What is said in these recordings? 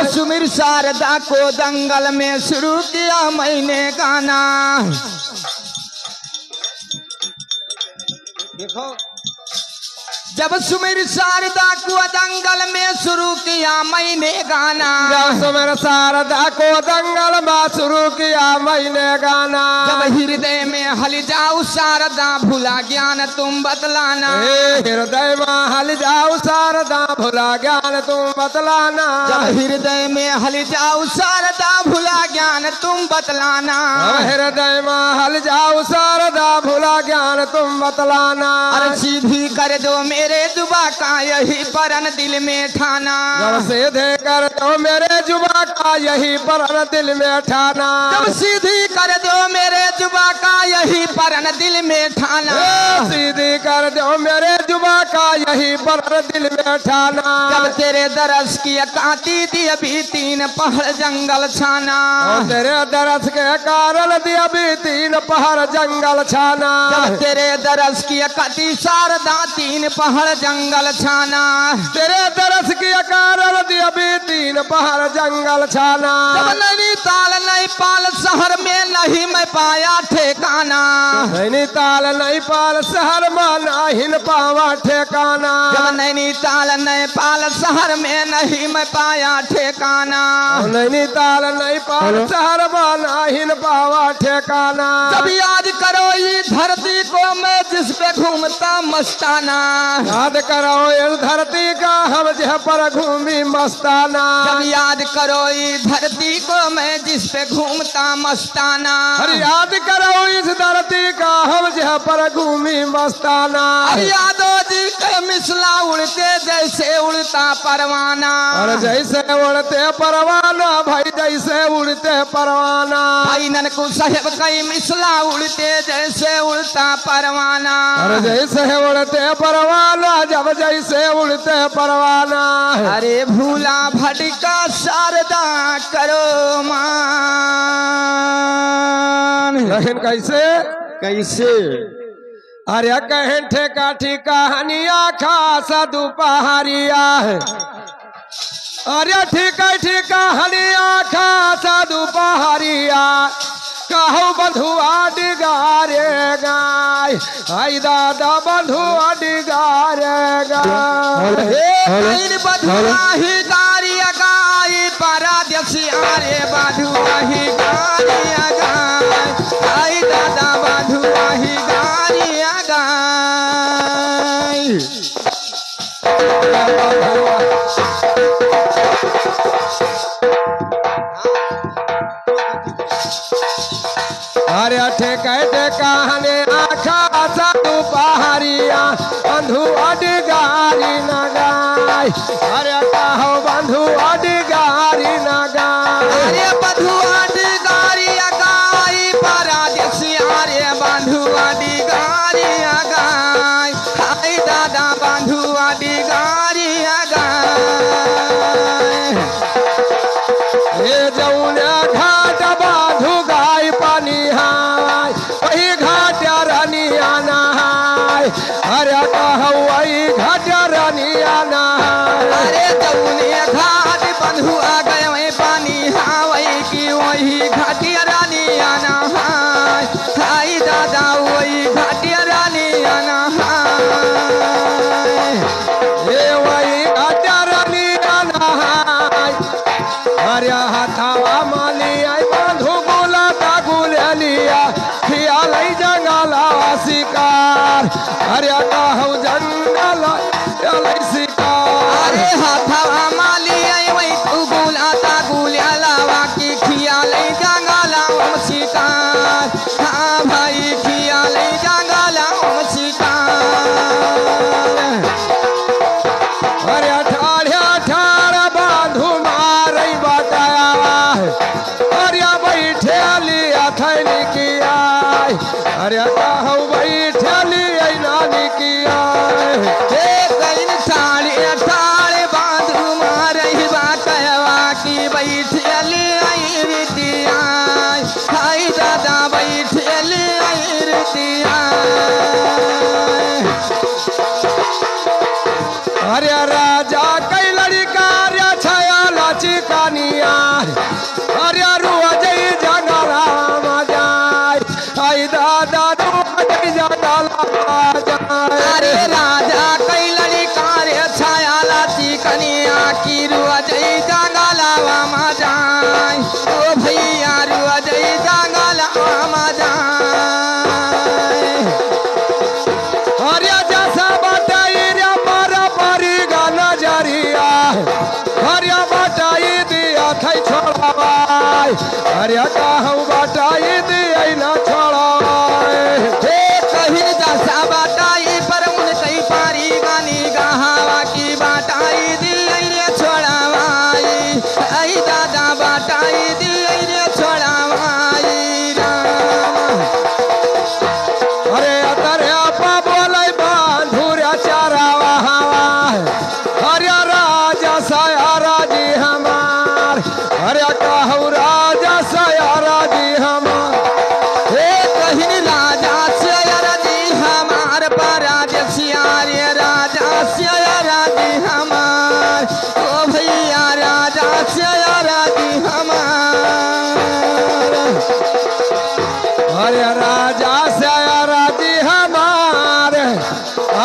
सुमिर शारदा को दंगल में शुरू किया मैंने गाना। देखो जब सुमिर शारदा को दंगल में शुरू किया मैंने गाना। जब सुमिर शारदा को दंगल में शुरू किया मैंने गाना। जब हृदय में हल जाऊ शारदा भुला ज्ञान तुम बतलाना। हृदय में हल जाऊ शारदा भुला ज्ञान तुम बतलाना। जब हृदय में हल जाऊ शारदा भुला ज्ञान तुम बतलाना। हृदय में हल जाऊ शारदा भुला ज्ञान तुम बतलाना। अरे सीधी कर दो मेरे जुबा का यही परन दिल में ठाना। जब सीधे कर दो मेरे जुबा का यही परन दिल में ठाना। जब सीधी कर दो मेरे जुबा का यही परन दिल में ठाना। सीधी कर दो मेरे जुबा का यही परन दिल में ठाना। जब तेरे दरस की काटी थी अभी 3 पहाड़ जंगल छाना। तेरे दरस के कारण दी अभी 3 पहाड़ जंगल छाना। जब तेरे दरस की काटी शारदा 3 पहाड़ जंगल छाना। तेरे दरस की कारण दी अभी 3 पहाड़ जंगल छाना। जब नैनीताल नेपाल शहर में नहीं मैं पाया ठिकाना। नैनीताल नेपाल शहर में नहीं पावा ठिकाना। जब नैनीताल नेपाल शहर में नहीं मैं पाया ठिकाना। नैनीताल नेपाल शहर में नहीं पावा ठिकाना। जब याद करो ये धरती को मैं जिस पे घूमता मस्ताना। याद करो इस धरती का हम जहाँ पर घूमी मस्ताना। जब याद करो ये धरती को मैं जिस पे घूमता मस्ताना। अरे याद करो इस धरती का हम जहाँ पर घूमी मस्ताना। यादो जी के मिसला उड़ते जैसे उड़ता परवाना। और जैसे उड़ते परवाना भाई जैसे उड़ते परवाना। भाई ननकू साहेब कई मिसला उड़ते जैसे उड़ता परवाना। और जैसे उड़ते परवाना जब जैसे उड़ते परवाना। अरे भूला भटका शारदा करो मान। लेकिन कैसे कैसे अरे कहें ठेका ठिकानिया खासा दोपहरिया है। अरे ठिका हनिया खासा दोपहरिया कहू बंधुआ डिगारे गाय। आई दादा बंधुआ डिगारे गाय। बधुआ ही गारी गाय परदेसी अरे बधुआ ही गारी गाय। आई दादा बधुआ ही गारी गाय। अरे ठेका हने आखा सा दोपहरिया बंधु अडगारी न गाय। अरे कहो बंधु अडगारी न गाय। अरे बधु अडगारी गाय परदेसी अरे बंधु अडगारी गाय। आई दादा बंधु अडगारी गाय। ये जौना घाट बांधु गाय पानी हाय वही घाट रानिया नहाय। अरे कहो वही घाट रानिया नहाय। अरे जौने घाट बंधु आ गए वही पानी हावई की वही घाटिया रानिया नहाय। आई दादा वही घाटिया रानिया नहाय। ये वही घाट रानिया नहाय। अरे हाथावा माली आई बंधु गोला का गुलिया खिया लई जंगला शिकार। अरे कहू जंगल लई शिकार। अरे हाथावा माली आई वही तू गुलाता गुलिया लावा की खिया लई जंगला शिकार। हाँ भाई खिया लई जंगला शिकार। अरे अठाड़ बांधू मारई बताया। अरे बैठे लिया थैली किया। अरे कहू बैठे लिया नानी किया। अठाड़े बांधू मारई बताया की बैठे आई रितिया। हाय दादा बैठे आई रितिया। अरे राजा कई लड़का छया लाची कानी छोड़ावाय अरे कहूँ बटाई दिए न छोड़ावाय हे कहीं जैसा बाटाई पर उन कई पारी गानी गहावा की बाटाई दिए रे छोड़ावाई आई दादा बाटाई दिए रे छोड़ावाई राम अरे अतरे आपा बोले बांधुरा चारावा अरे राजा सया राजी हमार अरे कहूँ राजा सया राजी हमार हे कहीं राजा से राजी हमार पराज सियारे राजा से राजी हमार ओ भैया राजा से राजी हमार अरे राजा सया राजी हमार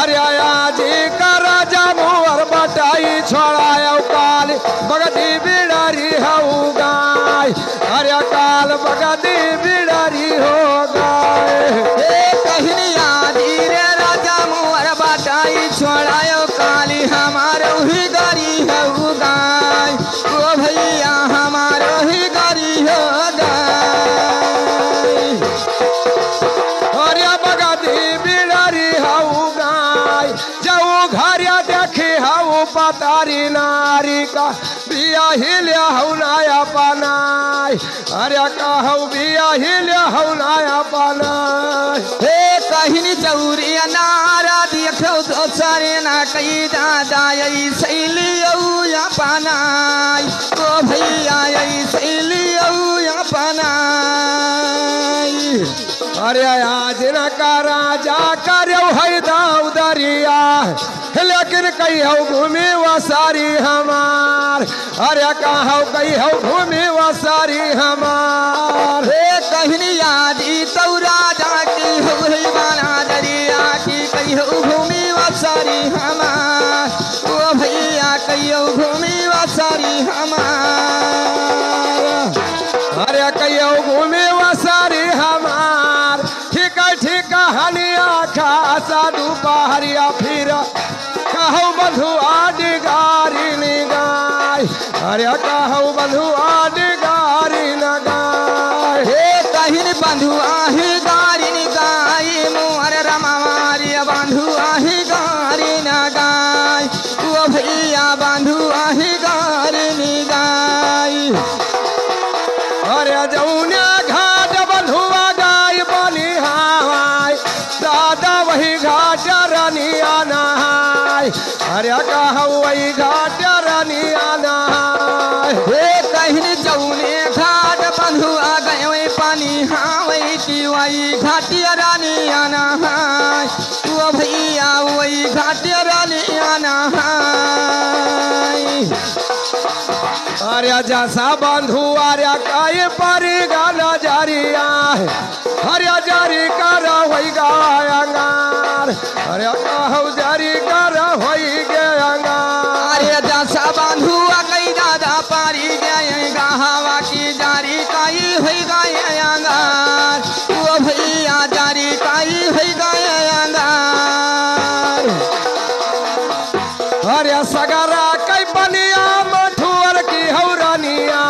अरे आजी का राजा मुहर बटाई छोड़ाया काल बगदी बिड़ारी हो गाय अरे काल बगदी बिड़ारी हो गाय हे कहीं आदि रे राजा मोर बाटाई छोड़ायो काली हमारो ही गारी हो गाय ओ भैया हमारो ही गारी हो गाय अरे बगदी बिड़ारी हो गाय जाऊ घरिया देखी हो पतारी नारी का बिया हिलिया हो नाया पनाय अरे कहू बिया हिलिया हो नाया पनाय हे कहीं चौरी नारा देखो तो सारे ना कई दादा यही शैली या पनाय ओ भैया यही शैली या पनाय अरे आज न का राजा करो है दाऊदरिया लेकिन कही हो भूमि वसारी हमार अरे कहो कही हो भूमि वसारी हमार हे कहीं यादी तो राजा की हो बाना दरिया की कही हो भूमि वसारी हमार ओ भैया कही हो भूमि वसारी हमार अरे कही हो भूमि वसारी हमार ठीक हनिया खासा दोपहरिया फिर कहू बधुआ डिगारी निगाय अरे कहू बधुआ डिगारी नगाय हे कहीं बंधुआ ही गारी निगाई मोर रमारी बंधुआ ही गारी नगाई ओ भैया बंधुआ ही गारी निगाई अरे जौने घाट बंधुआ गाय बनी हाय दादा वही घाट रनिया नहाय अरे कहू वही घाट रनिया नहाय हे कहीं जौने घाट बंधुआ गए पानी हावई की वही घाटिया रानी आना है ओ भैया वही घाटिया रानी आना है अरे जैसा बंधु अरे काय परी गाना जारिया अरे जारी कर वही गायंगार अरे कहू जारी कर वही गंगार अरे जैसा बंधु कई दादा पारी गए गहावा की जारी काई है गायंगार ओ भैया जारी काई है गायंगार अरे सगरा कई बनिया मठुअर की हौरनिया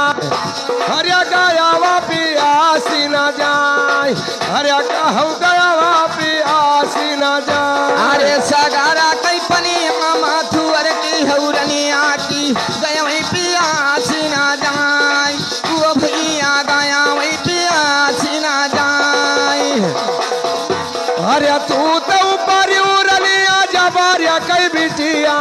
अरे गयावा पियासी न जाय अरे कहू गयावा पियासी न जाय अरे सगारा कई पनी माथुअर की हौरनिया की गया वही पियासी ना जाए वो भैया गया वही पियासी ना जाए अरे तू तो ऊपर उड़निया जबारिया कई बिटिया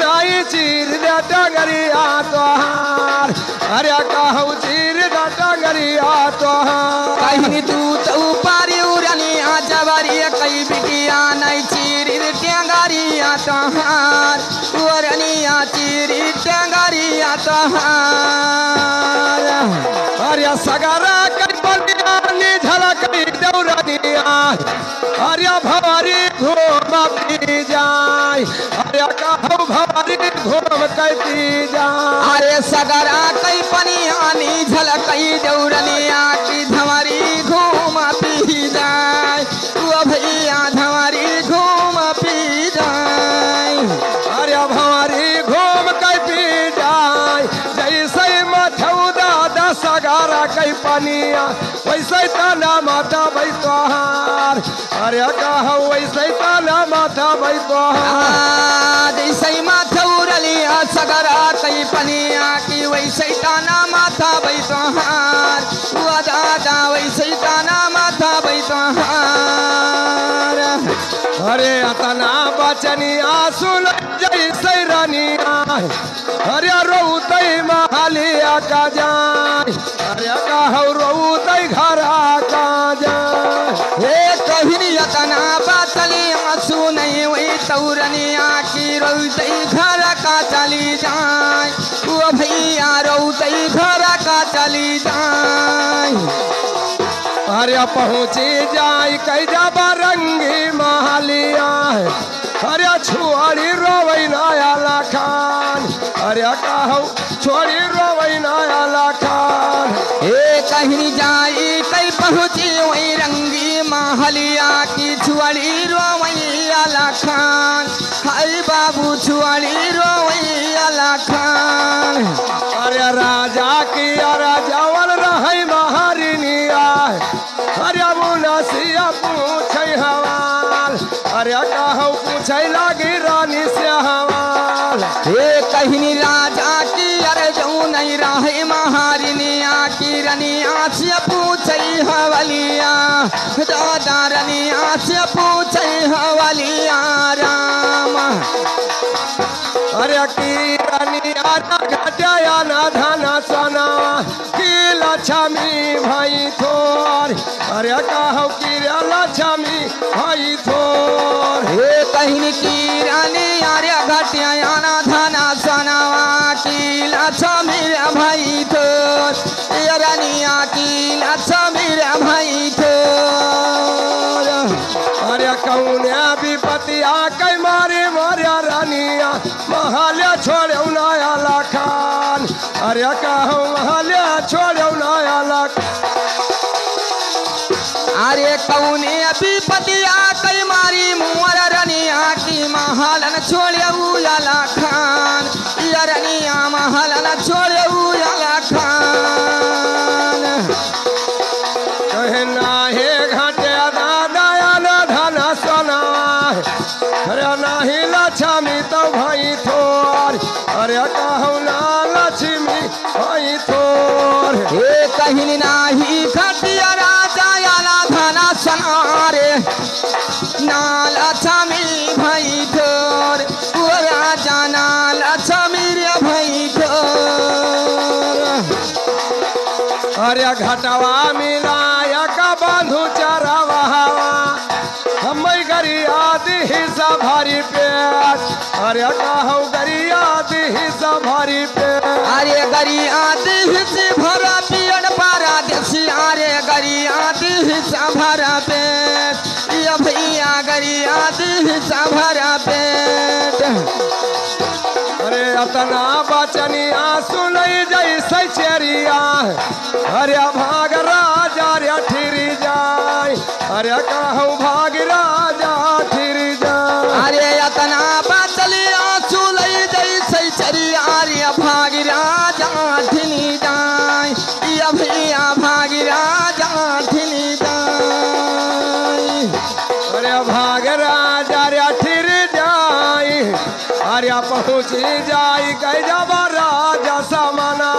नहीं चीर दे डंगरिया तोहार अरे कहू चीर दे डंगरिया तोहार कहीं तू तो पारी उड़निया जबारिया कई बिटिया नहीं चीरी टेंगारिया तोहार उड़निया चीरी टेंगारिया तोहार अरे सगरा कई बनिया झलक दौड़निया अरे भवारी घूम पी जाय अरे कहू भवारी घूम कई जाय अरे सगरा कई पनियानी झलकई दौड़निया की धवरी घूम पी जाए वो भैया धवरी घूम पी जाए अरे भवारी घूम कई पी जाय जैसे मथौदा धारा कई पनिया वैसे तना माथा भाई तोहार अरे कहा वैसे तना माथा भाई तोहार जैसे माथा उड़लिया सगरा कई पनिया की वैसे ताना माथा भाई तोहार दादा वैसे ताना माथा भाई तोहार अरे अतना बचनिया सुन जैसे रनिया अरे रोतई महालिया का जाए अरे कहो रोतई घरा का जाए हे कहिनी तना बचलिया सुनई वही तौरनिया की रोतई घर का चली जाए वो भैया रोतई घर का चली जाए अरे पहुँची जाय कई जब रंगी महालिया अरे छुआरी रोवई नया लखान अरे कहू छोड़ी रोवई नया लखान हे कहीं जाई कई पहुँची वही रंगी महलिया की छुआड़ी रोवैया लखान हाय बाबू छुआड़ी रोवैया लखान अरे राजा की अरे जवन रही महारिनिया अरे मुनसिया पूछे हवाल अरे कहू पूछे लगी रानी से हवाल हे कहीं राजा की अरे जो नहीं रहे महारिनिया की रनिया से पूछे हवलिया दादा रनिया से पूछे हवलिया राम अरे की रनिया घटिया ना धना सना की लक्ष्मी भाई थोर अरे कहू की लक्ष्मी भाई थोर हे कहीं की रानी अरे घटिया ना धना सनावा की लक्ष्मी भाई थोर रनिया की लक्ष्मी भाई थोर अरे कौने विपतिया कई मारे मारिया रानिया महाल्या छोड़े नया लखान अरे कहूँ महाल्या छोड़े नया लख अरे कौने विपतिया कई मारी मुअर रनिया की महालन छोड़े उला खान या रनिया महालन छोड़े उला खान कहना हे घटे दादा न धन सोना अरे नाही लक्ष्मी तो भाई थोर अरे कहूँ ना लक्ष्मी भाई थोर हे कहीं नाही खटिया राजा याला धना सनारे नाल लक्ष्मी भाई थोर ओ राजा नाल लक्ष्मी रे भाई थोर अरे घटवा मिलाया का बांधू चरवा हम गरिया हिस्सा भारी पेट अरे कहू गरिया हिस्सा भारी पेट अरे गरिया हिस्से भरा पियन पारा देसी अरे गरिया हिस्सा भरा पेट ये भैया गरिया हिस्सा भरा पेट अरे अतना बचनिया सुनई जैसे चेरिया अरे भाग राजा रे ठिरी जाय अरे कहू भाग राजा ठिरी जाय अरे अतना बचलिया चुलई जैसे चरिया अरे भाग राजा ठिनी जाय ये भैया भाग राजा ठिनी जाय अरे भाग राजा रे ठिरी जाय अरे पहुँची जाय कई जब राजा समाना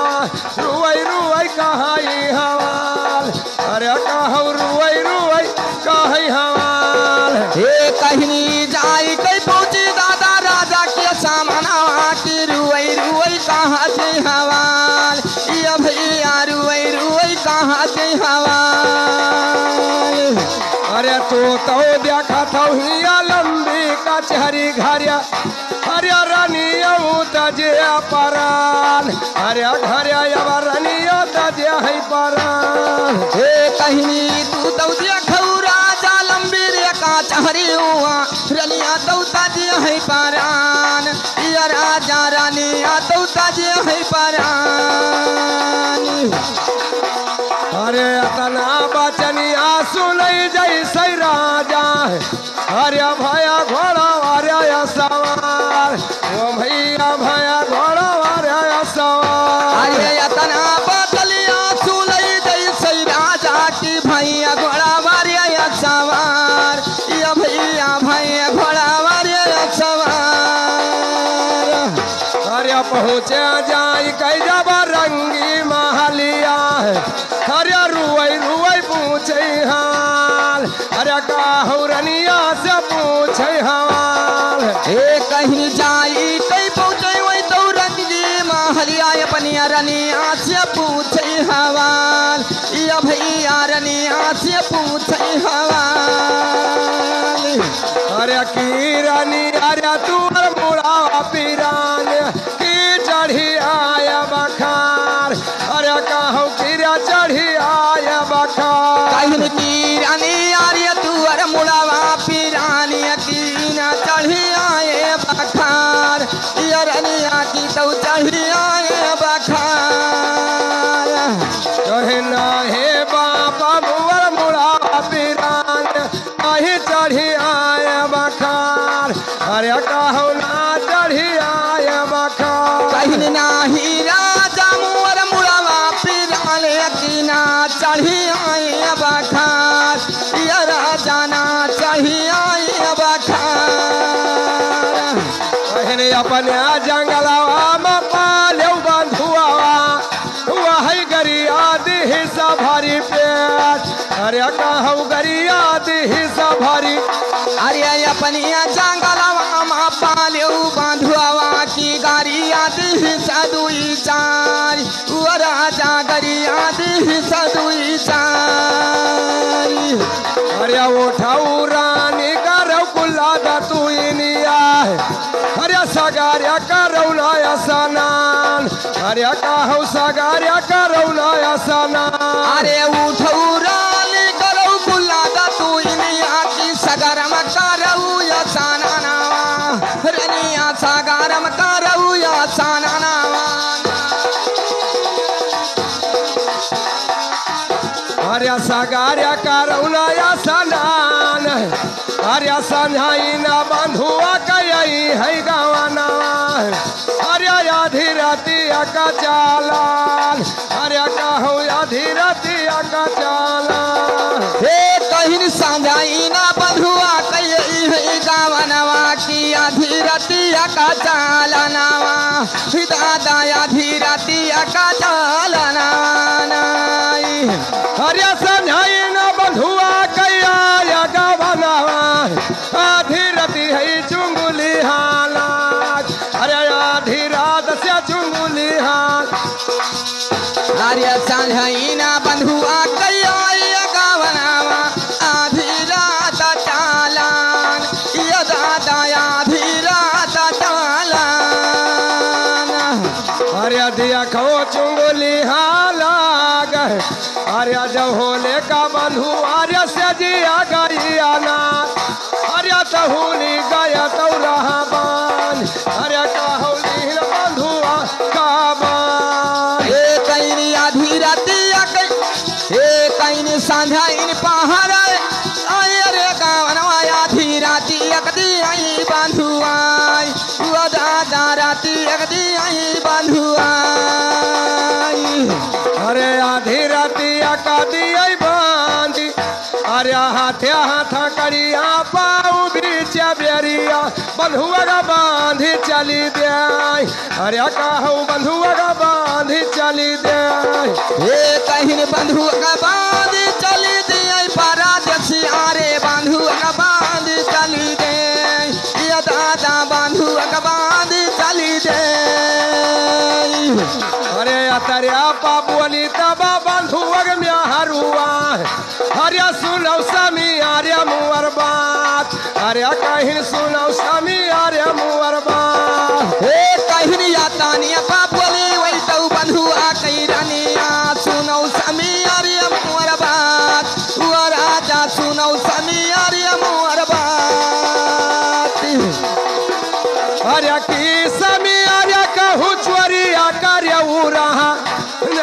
रुई रुई कहाई हवाल अरे कहू रुई रुई कहाई हवाल हे कहीं जाई कई पहुँची दादा राजा के सामना की रुई रुई कहाँ से हवाल ये भैया रुई रुई कहाँ से हवाल अरे तो देखा था लंबी कचहरी घरिया अरे रनिया तजे परान अरे घरिया रनिया तजे है परान हे कहीं तू दौदिया खौरा जा लंबी रे का चहरी हुआ रनिया दौता जी है परान ये राजा रानिया दौता जी है परान अरे अतना बचनिया सुनई जैसे राजा अरे भया घोड़ा अरे सवार ओ भैया भया घोड़ा अरे सवार अरे अतना बचलिया सुन का हौरनिया से पूछे हवाल हे कहीं जाई कई पहुँचे वही तो रंगी महलिया अपनिया रनिया से पूछे हवाल या भैया रनिया से पूछे हवाल अरे की रानी अरे तू मुड़ावा पीरान की चढ़ी आया बखार अरे कहूँ की चढ़ी आया बखार कहीं की रानी आर्य तू अर मुड़ावा पीरानी की न चढ़ी आए बखार या रनिया की तो चढ़ी आए बखार कहना हे बाबा मुवर मुड़ावा पीरान कहीं चढ़ी आया बखार अरे कहूँ ना चढ़ी आया बखार कहीं नाही राजा मुवर मुड़ावा पीराने की ना चढ़ी आए बखार या राजा ना चढ़ी आए बखार कहने अपने जंगलवा में पाले बंधुआ वही गरिया दी भरी पेट अरे कहूँ गरिया दी भरी अरे अपनिया जंगलवा में पाले बांधुआ की गारिया दी सदुई चार वो राजा गरिया दी सदुई चार अरे उठाऊ रानी करो कुल्ला तू इनिया अरे सगार्या करौला स्नान अरे कहूँ सगार्या करौला स्नान अरे उठऊ रानी करऊ कुल्ला तू इनिया की सगरम करऊ या साना नावा रनिया सगरम करऊ या साना नावा अरे सगार्या करौला स्नान अरे संझाई न बंधुआ कई है गवाना अरे आधी रतिया का चालान अरे कहूँ आधी रतिया का चालान हे कहीं सांझाई ना बंधुआ कई है गावनवा की आधी रतिया का चालनवा दादा आधी रतिया का चालनवा अरे संझाई न बंधुआ कैया गवनवा आधी रति है चुंगुली हालात अरे आधी रात से चुंगुली हाल अरे सांझाई ना बंधुआ कई गावनवा आधी रात चालन या दादा आधी रात चालन अरे दिया खो चुंगुली हालाग अरे जब होले का बंधु अरे से जिया गई अनाथ अरे तहुली गया तो रहा बान अरे कहली बंधुआ का बान हे कहीं आधी रतिया कई हे कहीं सांझा इन पहाड़ आए रे गावनवा आधी राती अकदी आई बांधुआई वो दादा राती अकदी आई बांधुआई अरे आधी रतिया का दिया बांधी अरे हाथे हाथा करिया पाऊ बीच बेरिया बंधुआ का बांधी चली दे अरे कहूँ बंधुआ का बांधी चली दे हे कहीं बंधु का बांध चली दे पारा जैसी आरे बंधु का बांध चली दे या दादा बंधु का बांध चली दे अरे अतरिया पापुअली तबा बंधुआ में हरुआ अरे सुनौ समी अरे मुअर बात अरे कहीं सुनौ समी अरे मुअर बात हे कहीं या तानिया पापली वही तो बंधुआ कई रनिया सुनौ समी अरे मोर बात वो राजा सुनौ समी अरे मोर बात अरे की समी अरे कहूँ चोरिया कार्य रहा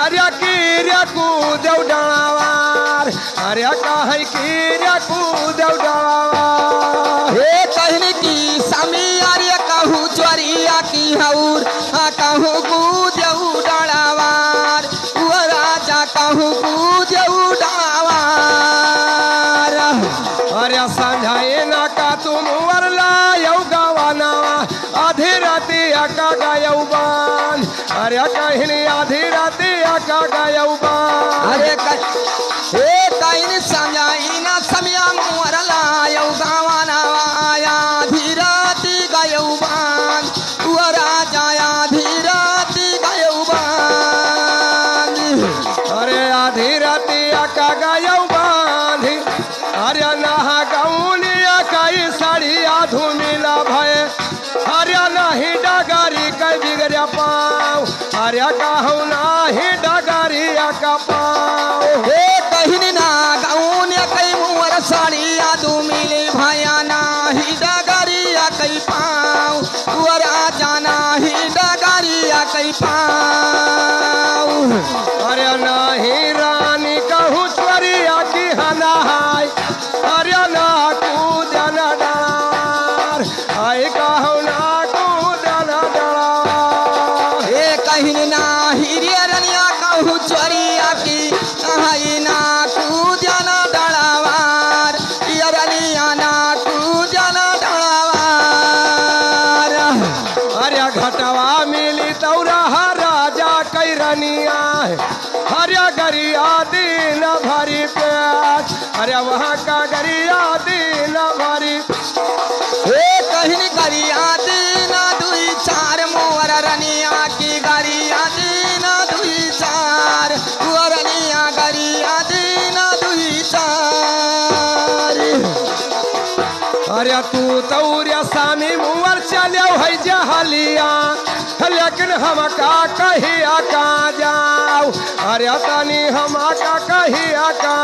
अरे की रे कूदौ डावार अरे कहे की रे कूदौ डावार हे कहनी की समी अरे कहूँ चोरिया की हऊर कहूँ कूदऊ डावार वो राजा कहूँ कूदऊ डावार अरे संझाए ना का तुम वरला यौ गवाना आधी राती का गयौ बान अरे कहनी आधी राती का गयौ बान अरे हे कहीं समझाई ना समया मोरला नाही डगरी कई बिगड़े पाओ अरे कहू नाही डगरिया का पाओ हे कहीं ना गाऊन कई मुवर साड़िया तू मिले भया नाही डगरिया कई पाँव तुअरा जाना ही डगरिया कई पाँव अरे नहीं रानी कहू चोरिया की हनाई अरे ना कूदन डार आई कहू ना कूदन डार हे कहीं ना हिरिया रनिया कहू चोरिया की कहीं ना कूदन डड़ावार ये रनिया ना कूदन डड़ावार अरे घटवा मिली तौरा राजा कई रनिया हरिया गरिया दिन भरी प्याज अरे वहाँ का गरिया दिन भरी हे कहीं गरिया दिन दुई चार मोर रनिया की गरिया दिन दुई चार रनिया गरिया दिन दुई चार अरे तू तौरिया सामी मुवर चलो है जहलिया लेकिन हम का कहिया का जाओ अरे तनी हम का कहिया का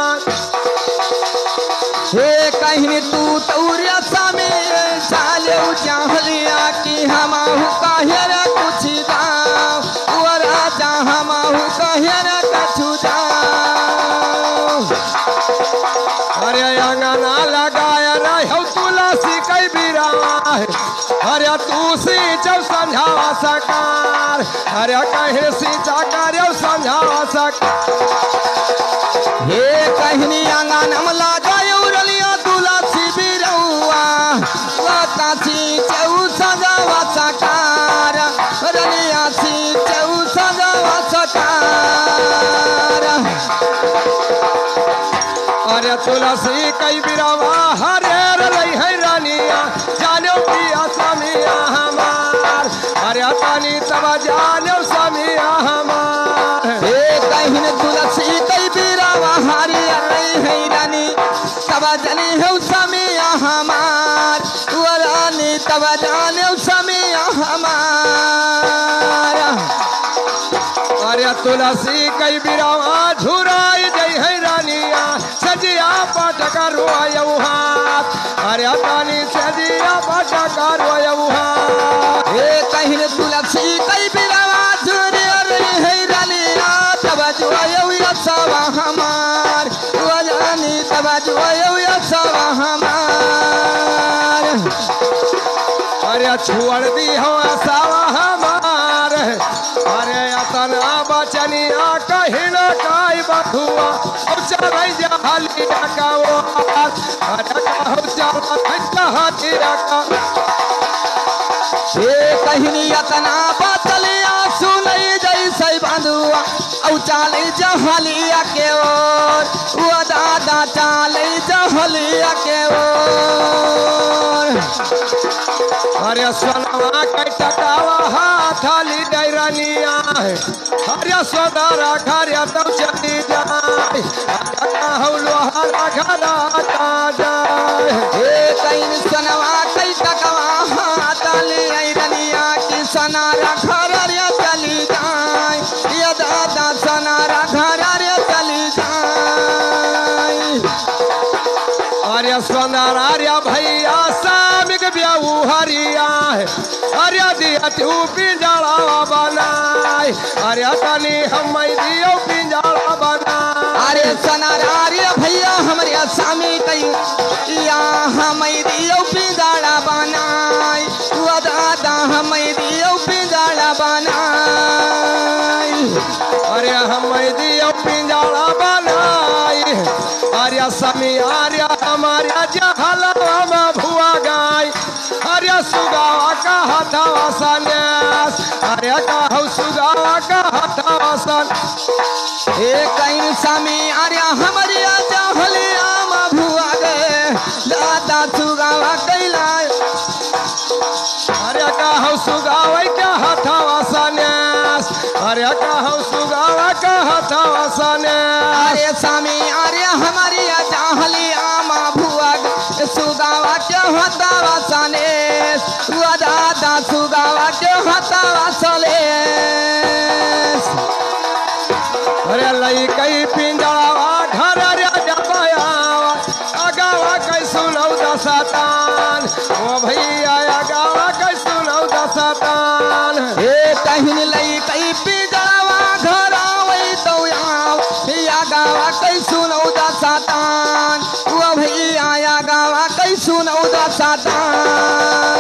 हे कहीं तू तौरिया सामी चाले चाहलिया कि हमाहू कहर कुछ दाओ वो राजा हमाहू कहर कछु दाओ अरे अंगना लगाया रहो तुलसी कई बिरा अरे तू सींचो समझावा सकार अरे कहे सींचा करो समझावा सकार हे कहीं आंगन में लगायो रलिया तुलसी बिरौआ वतासी चौ सजावा सकार रलिया सी चौ सजावा सकार अरे तुलसी कई बिरावा हरे रही है रानिया जानो पिया समिया हमार अरे तनी तब जानो समिया हमार हे कहीं तुलसी कई बिरवा हरिया रही है रानी तब जनी है समिया हमार वो रानी तब जाने समिया हमार अरे तुलसी कई बिरावा झुराई जई है रानिया सजिया पटक रोयऊ हाथ अरे तनी सजिया पटक रोयऊ हाथ हे कहीं तुलसी कई बिरवा झुरी रही है रानिया तब जो सवा हमार वो रानी तब जो सवा हमार अरे छोड़ दी हो सावा हमार अरे अतना बचनिया कहीं न काई बधुआ चल जहलिया का वो अरे कहू चल हथिया का हे कहीं अतना बतलिया सुनई जैसे बंधुआ औ चाले जहलिया के ओर वो दादा चाले जहलिया के ओर अरे सोनवा के टकावा हाथ ली डैरनिया अरे सोदरा घर तब चली जाए कहू लोहारा घरा का जाए हे कहीं सनवा कई टकवा हाथ ले रनिया की सनारा घर रे चली जाए ये दादा सनारा घर रे चली जाए अरे सोनारा रे भैया सामिक ब्याऊ हरिया अरे दिया तू पिंजरा बनाए अरे तनी हम दियो पिंजरा बनाए अरे सनारा रे भैया हमारे सामी कई या हम दियो पिंजरा बनाए वो दादा हम दियो पिंजरा बनाए अरे हम दियो पिंजरा बनाए अरे समी अरे हमारे जहलवा में भुआ गाय अरे सुगावा का हथवा सन्यास अरे कहू सुगावा का हथवा सन हे कहीं सामी अरे हमारे जहलिया में भुआ गए दादा सुगावा कैला अरे कहू सुगावा का हथवा सन्यास अरे कहू सुगावा का हथवा सन्यास अरे सामी अरे हमारी जहलिया में भुआ गए सुगावा के हतावा सनेस वो दादा सुगावा फसातान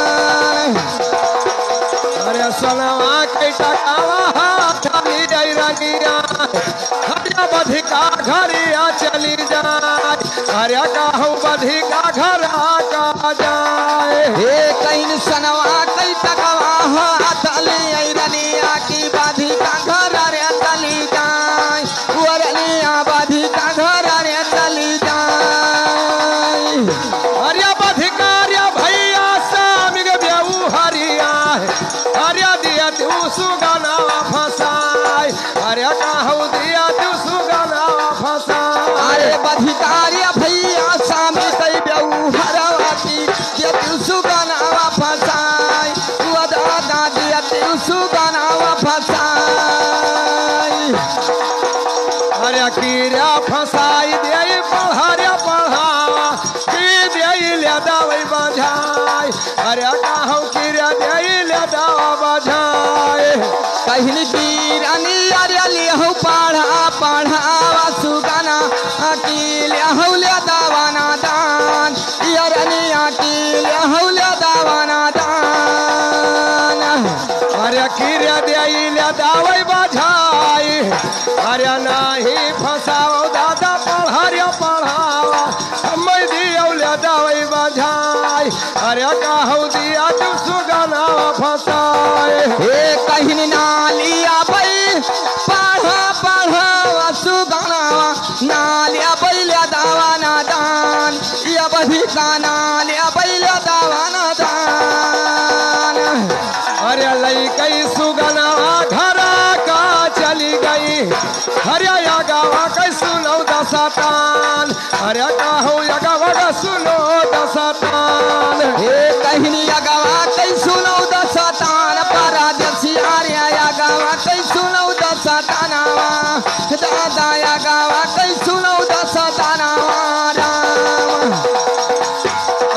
अरे सोनवा के टकावा चली जाई रनिया हरिया बधिका घरिया चली जाए अरे कहूँ बधिका घर का जाए हे कहीं सनवा कई टकवा हाथ ले रनिया की बाधी का घर रे चली जाए वरनिया बाधी का घर रे चली जाए अरे बधिकार्या भैया सामिग बेऊ हरिया अरे दिया तू सुगना फसाए अरे कहूँ दिया तू सुगना फसाए अरे बधिकारिया भैया सामी कई बेऊ हरवा की दिया सुगनावा फसाई दादा दिया सुगनावा फसाई अरे कीड़ा फसाई दे पढ़ाया पढ़ावा की दे ले दवाई बजाए अरे कहूँ कीड़ा दे ले दवा बजाए कहीं वीरानी अरे लिहु पढ़ा पढ़ावा सुगना अकील हौले दावाना दान यरनिया अकील हौले दावाना दान अरे कीड़ा दे ले दवाई बजाए अरे नहीं फसाओ दादा पढ़ाया पढ़ावा मैं दिया ले दवाई बजाए अरे कहूँ दिया तू सुगना फसाए हे कहीं नालिया भाई पढ़ा पढ़ावा सुगनावा नालिया बैल्या दावाना दान या बधिका नालिया बैल्या दावाना दान अरे लई कई सुगना घरा का चली गई हरे या गावा कई सुनो दसतान अरे कहूँ या गावा का सुनो दसतान हे कहीं अगवा कई सुनौ दसतान परदेसी आर्या अगवा कई सुनौ दसतानावा दादा अगवा कई सुनौ दसतानावा राम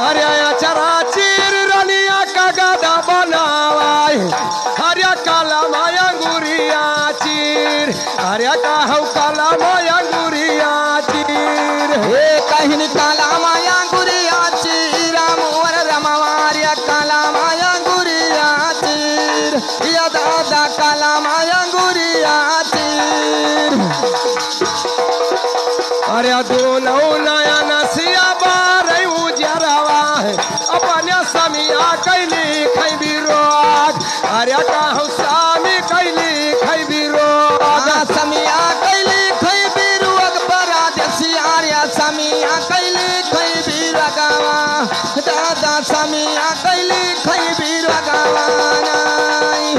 अरे चरा चीर रनिया का गदा बनावाई हरे काला माया गुरिया चीर अरे कहूँ काला माया गुरिया चीर हे कहीं काला माया गुरिया चीर मोर रमवार्य काला माया गुरिया चीर या दादा काला माया गुरिया चीर अरे दोनों नया नसिया बारे उजरवा है अपने समिया कैली खै बिरोग अरे कहूँ सामी कैली खै बिरोग समिया कैली खै बिरुअग परदेसी आर्या समिया कैली खै बिरगवा दादा समिया कैली खै बिरगवा नाई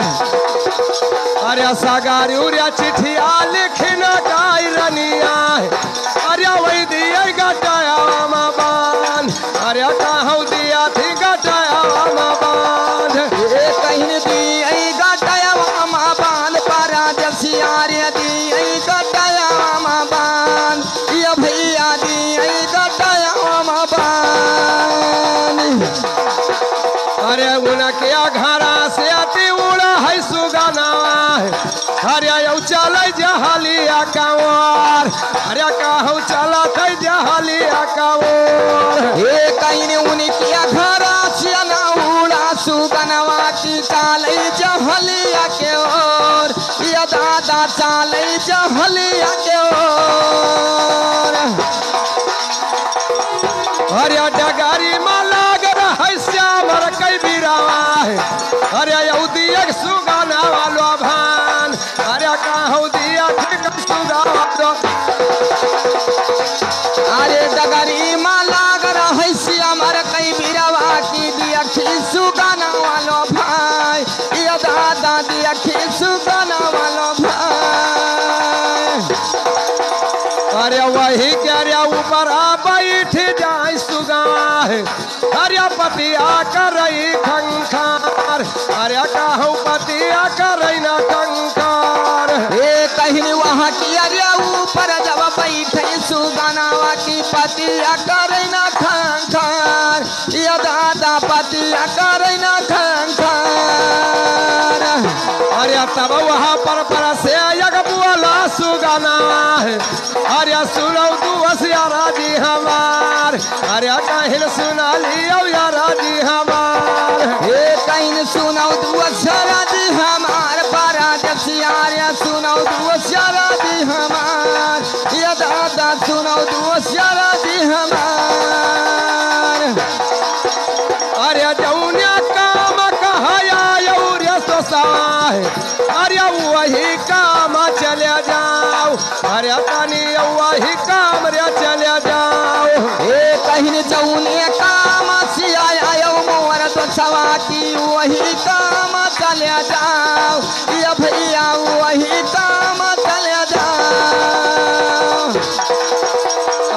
अरे सगारी उरिया चिठिया लिखना गाय रनिया अरे वही दिया गटाया बान अरे कहूँ दिया थी गटाया बान ये कहीं दी आई गटाया मामा बान परदेसी आर्या दी आई गटाया मामा बान ये भैया दी आई गटाया मामा बान अरे उनके घरा से अति उड़ा है सुगना अरे यौ चल जहलिया कंवर अरे कहूँ चलत है जहलिया कंवर हे कहीं उनके घरा से ना उड़ा सुगनवा की चालै जहलिया के ओर ये दादा चालै जहलिया के ओर अरे डगारी में लाग रहा श्यामर कई बिरावा अरे यौ दिया सुगना वालो भान अरे कहूँ दिया ठीक सुगा अरे डगरी माँ लाग रही श्यामर कई बिरवा की दिया सुगना वालो भाई ये दादा दिया सुगना वालो भाई अरे वही क्या ऊपर बैठ जाए सुगा अरे पतिया करई खंखार अरे कहूँ पतिया करई ना कंकार हे कहीं वहाँ की अरे ऊपर जब बैठे सुगनावा की पतिया करे न खंखार ये दादा पतिया करे न खंखार अरे तब वहाँ पर से यग बोला सुगना अरे सुनो तू हसियारा जी हमार अरे कहीं सुना लियो यारा जी हमार हे कहीं सुनाओ तू शरद हमार पारा जसियार सुनाओ तू शरद हमार ये दादा सुनाओ तू शरद हमार अरे जौनिया काम कहाया रे सोसाए अरे वही काम चले जाओ अरे तनी वही काम रे चले जाओ हे कहीं जौने काम सिया मोर तो सवाती वही काम चले जाओ ये भैया वही काम चले जाओ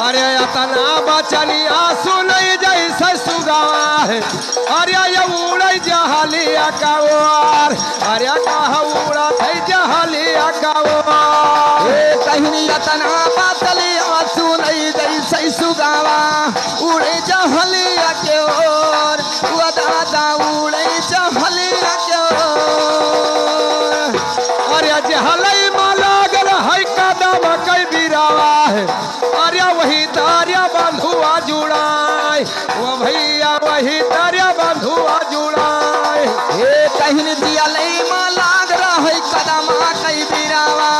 अरे तना बचनिया सुन जैसे सुगावा है अरे ये उड़ जहलिया कवार अरे कहा उड़ा थे जहलिया कवार हे कहीं तना बातलिया सुन जैसे सुगावा उड़े जहलिया के ओर वो दादा उड़े जहलिया के ओर अरे जहलई माला गल है कदम कई बिरावा है अरे वही तारिया बंधुआ जुड़ाए वो भैया वही तारिया बंधुआ जुड़ाए हे कहीं दिया लई लाग रहा कदमा कई बिरावा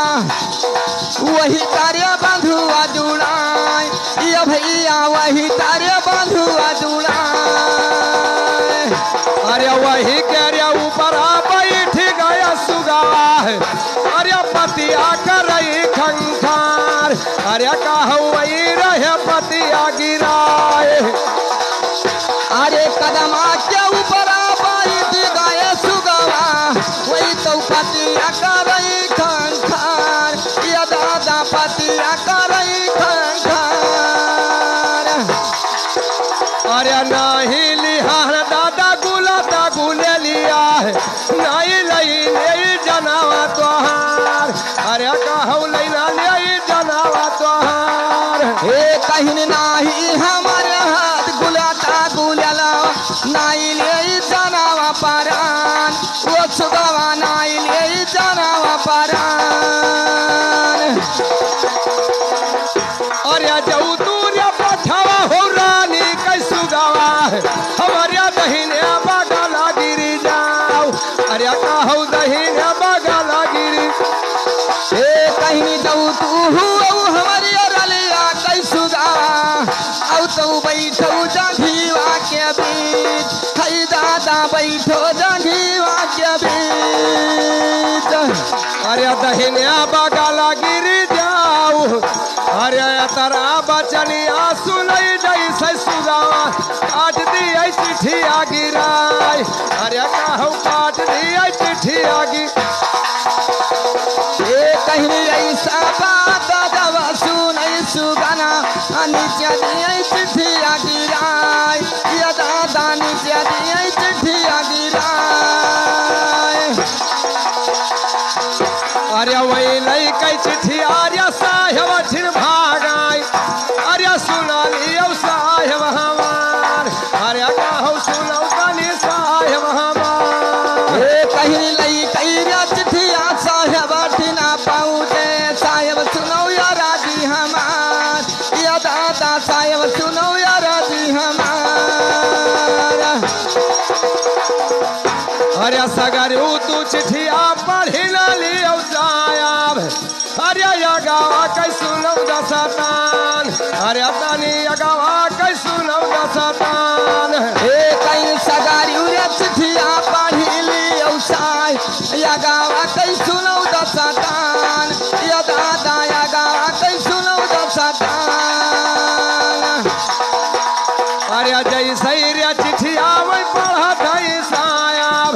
वही कार्य बंधुआ जुड़ाए ये भैया वही कार्य बंधुआ जुड़ाए अरे वही करिया ऊपर बैठ गया सुगावा है अरे पतिया करई खंखार अरे कहू वही रहे पतिया गिराए अरे कदमा के ऊपर बैठ गए सुगवा वही तो पतिया करई खंखार ये दादा पतिया करई खंखार अरे नहीं लिहार दादा गुलाता गुले लिया है नहीं लई ले जनावा तोहार अरे कहू लैना ले जनावा तोहार हे कहीं नाही हमारे हाथ गुलाता गुलला नाई ले जनावा पारान वो सुगवा नाई ले जनावा पारान अरे जाऊ दूर पठावा हो रानी कैसु गावा हमारे दहीने बगला गिरी जाओ अरे कहू दहीने बगला गिरी हे कहीं जाऊ तू हमारी रलिया कैसु गावा औ तो बैठो जाघीवा के बीच हई दादा बैठो जाघीवा के बीच अरे दहीने बगला गिरी जाओ अरे तरा बचनिया सुनई जैसे सुगावा काट दिया चिट्ठिया गिराय अरे कहू काट दिया चिट्ठिया हे कहीं ऐसा बात जब सुनई सुगना नीचे दिए चिट्ठिया गिराय ये दादा नीचे दिए चिट्ठिया गिराय अरे वही नहीं कई चिट्ठी आर्या साहेब छिन भागाई अरे सुना लियो साहेब हमार अरे कहू सुनो कनी साहेब हमार हे कहीं लई कई चिट्ठिया साहेब ठिना पहुँचे साहेब सुनो या राजी हमार या दादा साहेब सुनो या राजी हमार अरे सगरू तू चिट्ठिया पढ़ी न लियो साहेब अरे या गावा कै सुनो दसतान अरे तनी या गावा कै सुनो दसतान हे कहीं सगारी उरे चिट्ठिया पढ़ी लियो साय या गावा कहीं सुनो दसतान या दादा या गावा कहीं सुनो दसतान अरे जैसे रे चिट्ठिया वही पढ़ा थई साहेब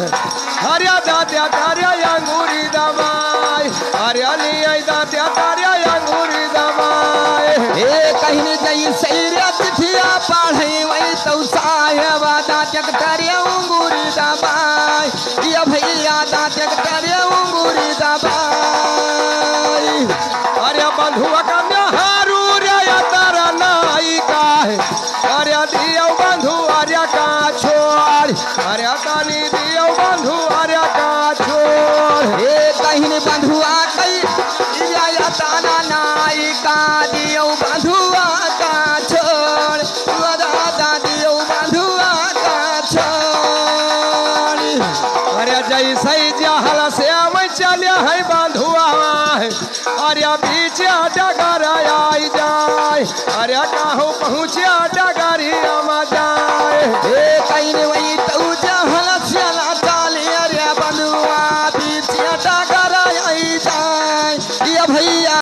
अरे दात्या तारे अंगूरी दबाई अरे लिये दात्या तारे अंगूरी दबाई हे कहीं जैसे रे चिट्ठिया पढ़ी वही तो साहेब दात्यक करे अंगूरी दबाई ये भैया दात्यक करे अंगूरी दबाई अरे बंधुआ कन्या हारू रे तारा नाई का है अरे दियो बंधु अरे का छोड़ अरे तानी दियो बंधु अरे का छोड़ हे कहीं बंधुआ कई या ताना नाई का दियो बंधुआ का छोड़ अरे बीच डगर आई जाए अरे कहूँ पहुँचा